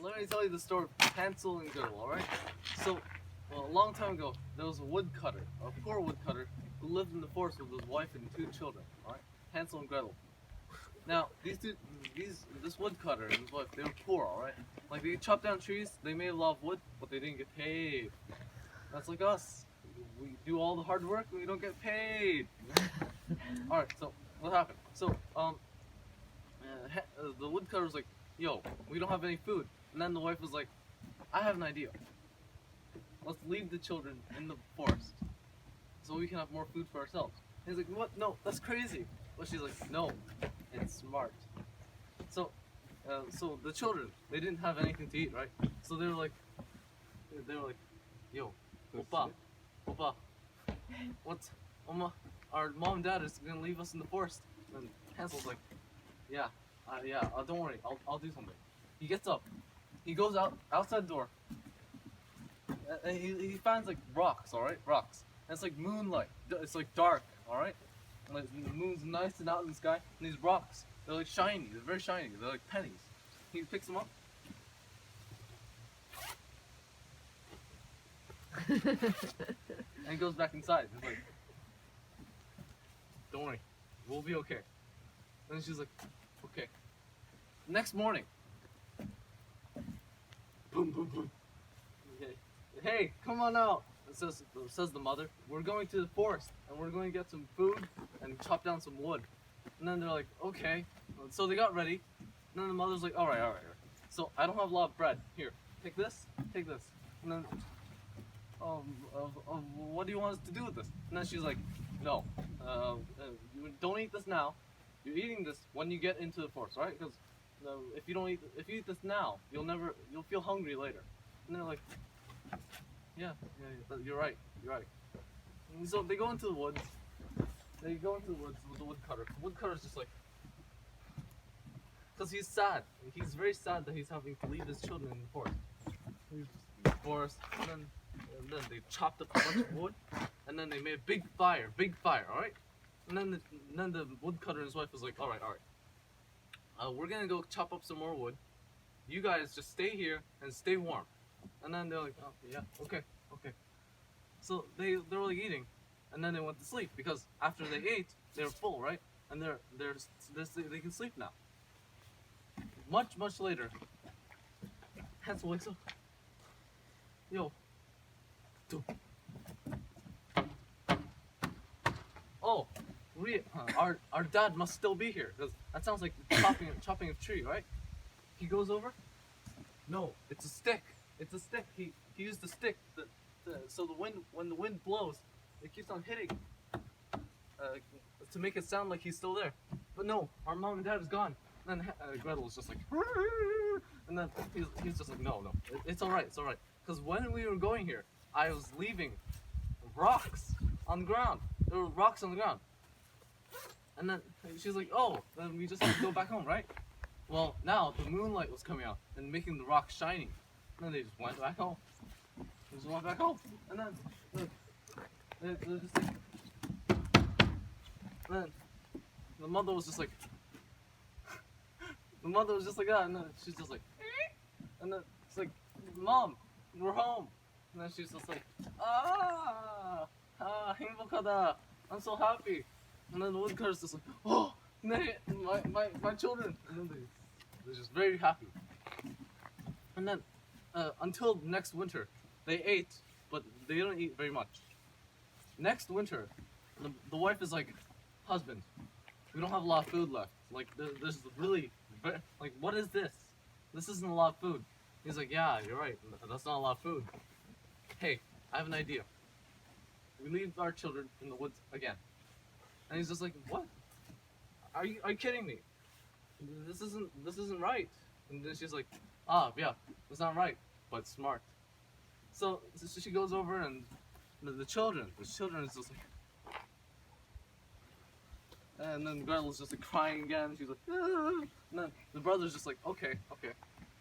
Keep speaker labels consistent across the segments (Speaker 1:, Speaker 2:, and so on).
Speaker 1: let me tell you the story of Hansel and Gretel, alright? So, well, a long time ago, there was a woodcutter, a poor woodcutter, who lived in the forest with his wife and two children, alright? Hansel and Gretel. Now, this woodcutter and his wife, they were poor, alright? Like, they chopped down trees, they made a lot of wood, but they didn't get paid. That's like us. We do all the hard work and we don't get paid. Alright, so, what happened? So, the woodcutter was like, yo, we don't have any food. And then the wife was like, I have an idea. Let's leave the children in the forest so we can have more food for ourselves. And he's like, what? No, that's crazy. But she's like, no, it's smart. So, so the children, they didn't have anything to eat, right? So they were like, yo, Opa, what's, Oma, our mom and dad is gonna leave us in the forest. And Hansel's like, yeah, don't worry, I'll do something. He gets up, he goes outside the door, and he finds like rocks, alright, rocks. And it's like moonlight, it's like dark, alright? Like the moon's nice and out in the sky, and these rocks, they're like shiny, they're very shiny, they're like pennies. He picks them up. And he goes back inside. He's like, don't worry, we'll be okay. And she's like, okay. Next morning. Boom, boom, boom. Hey, come on out. Says the mother. We're going to the forest and we're going to get some food and chop down some wood. And then they're like, okay. So they got ready. And then the mother's like, all right. So I don't have a lot of bread. Here, take this. And then, what do you want us to do with this? And then she's like, no, you don't eat this now. You're eating this when you get into the forest, right? Because if you eat this now, you'll feel hungry later. And they're like, yeah, you're right. And so they go into the woods. With the woodcutter. The woodcutter's just like, because he's sad. He's very sad that he's having to leave his children in the forest. And then they chopped up a bunch of wood, and then they made a big fire, alright? And then the woodcutter and his wife was like, alright. We're gonna go chop up some more wood. You guys just stay here and stay warm. And then they're like, oh, yeah, okay. So they were like eating, and then they went to sleep because after they ate, they were full, right? And they can sleep now. Much later, Hansel wakes up. Yo. Oh, our dad must still be here because that sounds like chopping a tree, right? He goes over. No, it's a stick. He used the stick so when the wind blows, it keeps on hitting to make it sound like he's still there. But no, our mom and dad is gone. And then Gretel was just like, and then he's just like, no, it's all right. Because when we were going here, I was leaving rocks on the ground. There were rocks on the ground. And then she's like, oh, then we just have to go back home, right? Well, now the moonlight was coming out and making the rocks shiny. And then they just went back home. And then they're just like, and then the mother was just like that, and then she's just like, and then it's like, Mom, we're home. And then she's just like, 행복하다. I'm so happy. And then the woodcutter's just like, oh, my children. And then they're just very happy. And then until next winter, they ate, but they didn't eat very much. Next winter, the wife is like, husband, we don't have a lot of food left. Like, there's really, like, what is this? This isn't a lot of food. He's like, yeah, you're right. That's not a lot of food. Hey, I have an idea. We leave our children in the woods again. And he's just like, what? Are you kidding me? This isn't right. And then she's like, yeah, it's not right, but smart. So she goes over and the children is just like, and then Gretel's just like crying again. She's like, and then the brother's just like, okay,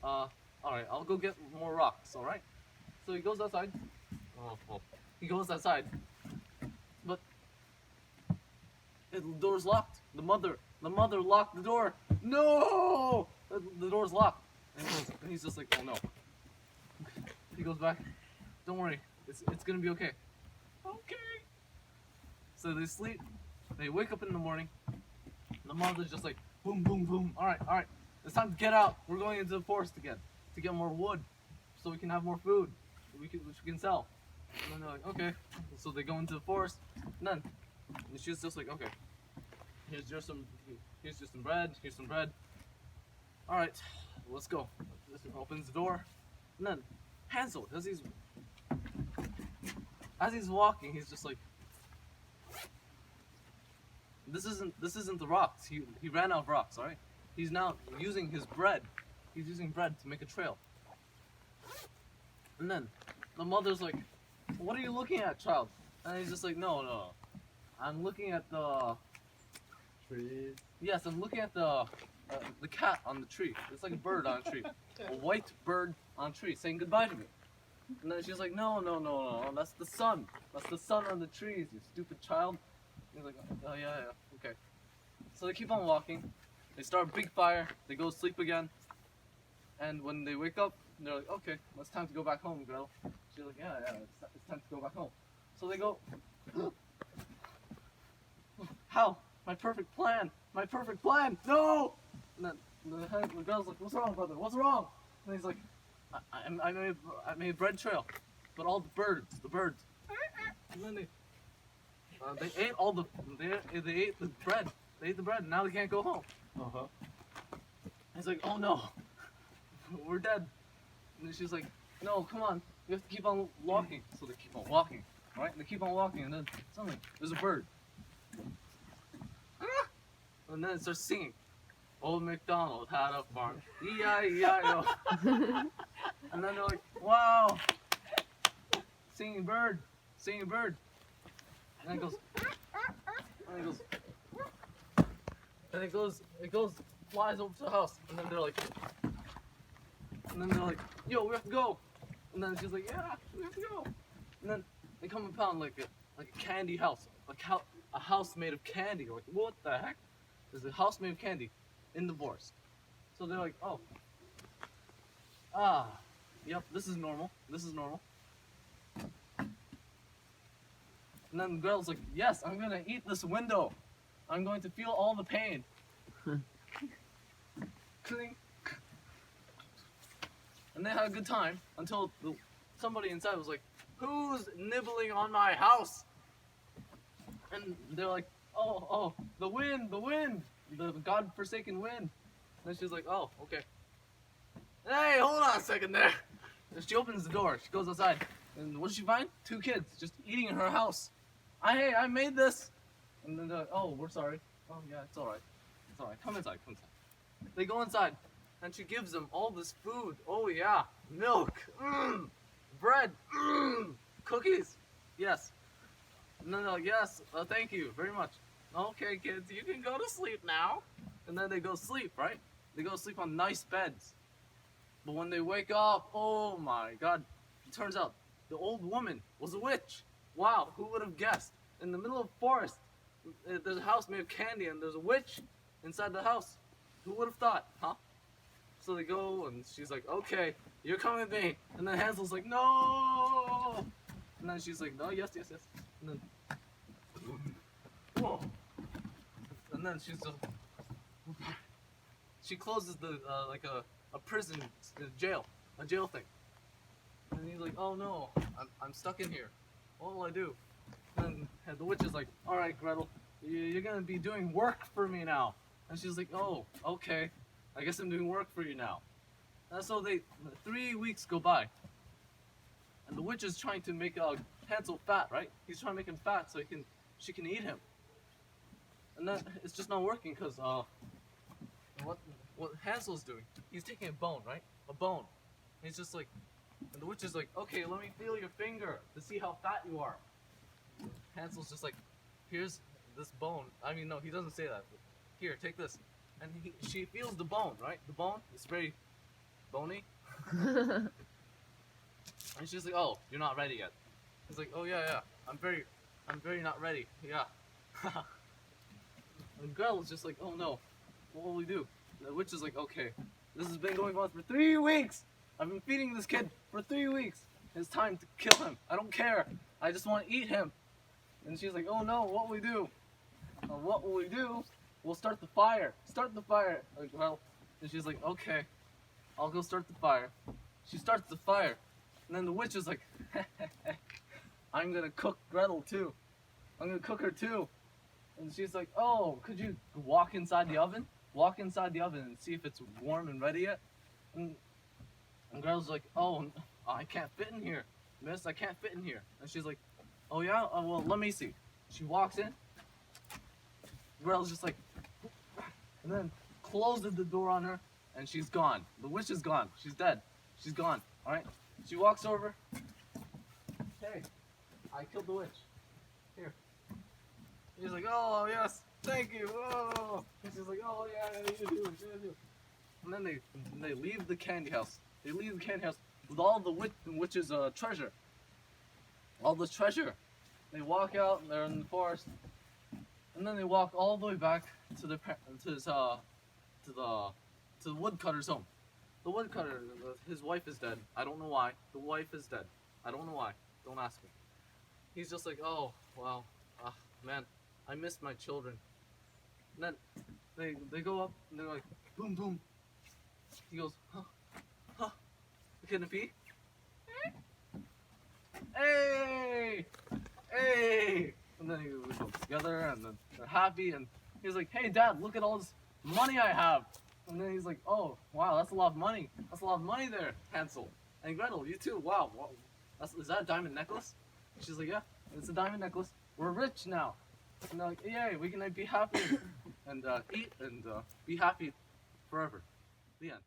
Speaker 1: alright, I'll go get more rocks, alright? So he goes outside. He goes outside, but the door's locked. The mother locked the door. No! The door's locked. And he's just like, oh no. He goes back, don't worry, it's gonna be okay. Okay. So they sleep, they wake up in the morning, the mother's just like, boom, boom, boom, alright, it's time to get out. We're going into the forest again to get more wood so we can have more food which we can sell. And then they're like, okay. So they go into the forest, and then she's just like, okay, here's just some bread, here's some bread. Alright, let's go. Opens the door, and then Hansel, as he's walking, he's just like, this isn't the rocks. He ran out of rocks, alright? He's now using his bread. He's using bread to make a trail. And then the mother's like, what are you looking at, child? And he's just like, no. I'm looking at the
Speaker 2: trees.
Speaker 1: Yes, I'm looking at the cat on the tree. It's like a bird on a tree. A white bird on a tree saying goodbye to me. And then she's like, no, that's the sun. That's the sun on the trees, you stupid child. He's like, oh yeah, okay. So they keep on walking. They start a big fire. They go to sleep again. And when they wake up, they're like, okay, well, it's time to go back home, Gretel. She's like, yeah, it's time to go back home. So they go, how? My perfect plan, no! And then the girl's like, what's wrong, brother? What's wrong? And he's like, I made a bread trail, but all the birds. And then they ate all they ate the bread. They ate the bread, and now they can't go home. He's like, oh no, we're dead. And then she's like, no, come on, we have to keep on walking. So they keep on walking, right? They keep on walking, and then suddenly there's a bird. And then it starts singing. Old MacDonald had a farm, E-I-E-I-O. And then they're like, wow, singing bird. And it goes, flies over to the house. And then they're like, yo, we have to go. And then she's like, yeah, we have to go. And then they come upon like a candy house, a house made of candy. Like, what the heck? There's a house made of candy in the forest. So they're like, oh, yep, this is normal. And then Gretel's like, yes, I'm gonna eat this window. I'm going to feel all the pain. Cling. And they had a good time until somebody inside was like, who's nibbling on my house? And they're like, oh, the wind, the God-forsaken wind. And she's like, oh, okay. Hey, hold on a second there. And she opens the door, she goes outside, and what does she find? 2 kids just eating in her house. Hey, I made this. And then they're like, oh, we're sorry. Oh yeah, it's alright. Come inside. They go inside, and she gives them all this food. Oh yeah, milk, bread, cookies, yes. And then they're like, yes, thank you very much. Okay, kids, you can go to sleep now. And then they go sleep, right? They go sleep on nice beds. But when they wake up, oh my God, it turns out the old woman was a witch. Wow, who would have guessed? In the middle of the forest, there's a house made of candy, and there's a witch inside the house. Who would have thought, huh? So they go, and she's like, okay, you're coming with me. And then Hansel's like, no! And then she's like, no, yes. And then, whoa. And then she closes the, like a prison, a jail thing. And he's like, oh no, I'm stuck in here. What will I do? And the witch is like, all right, Gretel, you're gonna be doing work for me now. And she's like, oh, okay, I guess I'm doing work for you now. And so 3 weeks go by, and the witch is trying to make Hansel fat, right? He's trying to make him fat so she can eat him. And then it's just not working because what Hansel's doing, he's taking a bone, right? A bone. And he's just like, and the witch is like, okay, let me feel your finger to see how fat you are. Hansel's just like, here's this bone. I mean, no, he doesn't say that. But here, take this. And she feels the bone, right? The bone is very bony. And she's like, oh, you're not ready yet. He's like, oh yeah, I'm very not ready. Yeah. And Gretel's just like, oh no, what will we do? And the witch is like, okay, This has been going on for 3 weeks. I've been feeding this kid for 3 weeks. It's time to kill him. I don't care. I just want to eat him. And she's like, oh no, what will we do? What will we do? We'll start the fire. Start the fire. Like, well, and she's like, okay, I'll go start the fire. She starts the fire. And then the witch is like, I'm gonna cook Gretel too. I'm gonna cook her too. And she's like, oh, could you walk inside the oven? Walk inside the oven and see if it's warm and ready yet. And Gretel's like, oh, I can't fit in here, miss. I can't fit in here. And she's like, oh yeah? Well, let me see. She walks in. Gretel's just like, and then closes the door on her, and she's gone. The witch is gone. She's dead. She's gone. All right? She walks over. Hey, I killed the witch. Here. He's like, oh yes, thank you. Oh. And she's like, oh yeah, you do it, you do it. And then they leave the candy house. They leave the candy house with all the witch's treasure. All the treasure. They walk out, and they're in the forest, and then they walk all the way back to the woodcutter's home. The woodcutter, his wife is dead. I don't know why. The wife is dead. I don't know why. Don't ask me. He's just like, oh wow, man, I miss my children. And then they go up and they're like, boom boom. He goes, huh, can it be? Hey, hey. And then we go together, and then they're happy, and he's like, hey dad, look at all this money I have. And then he's like, oh wow, that's a lot of money. That's a lot of money there, Hansel. And Gretel, you too. Wow, is that a diamond necklace? And she's like, yeah, it's a diamond necklace. We're rich now. And they're like, yay, we can be happy and eat and be happy forever. The end.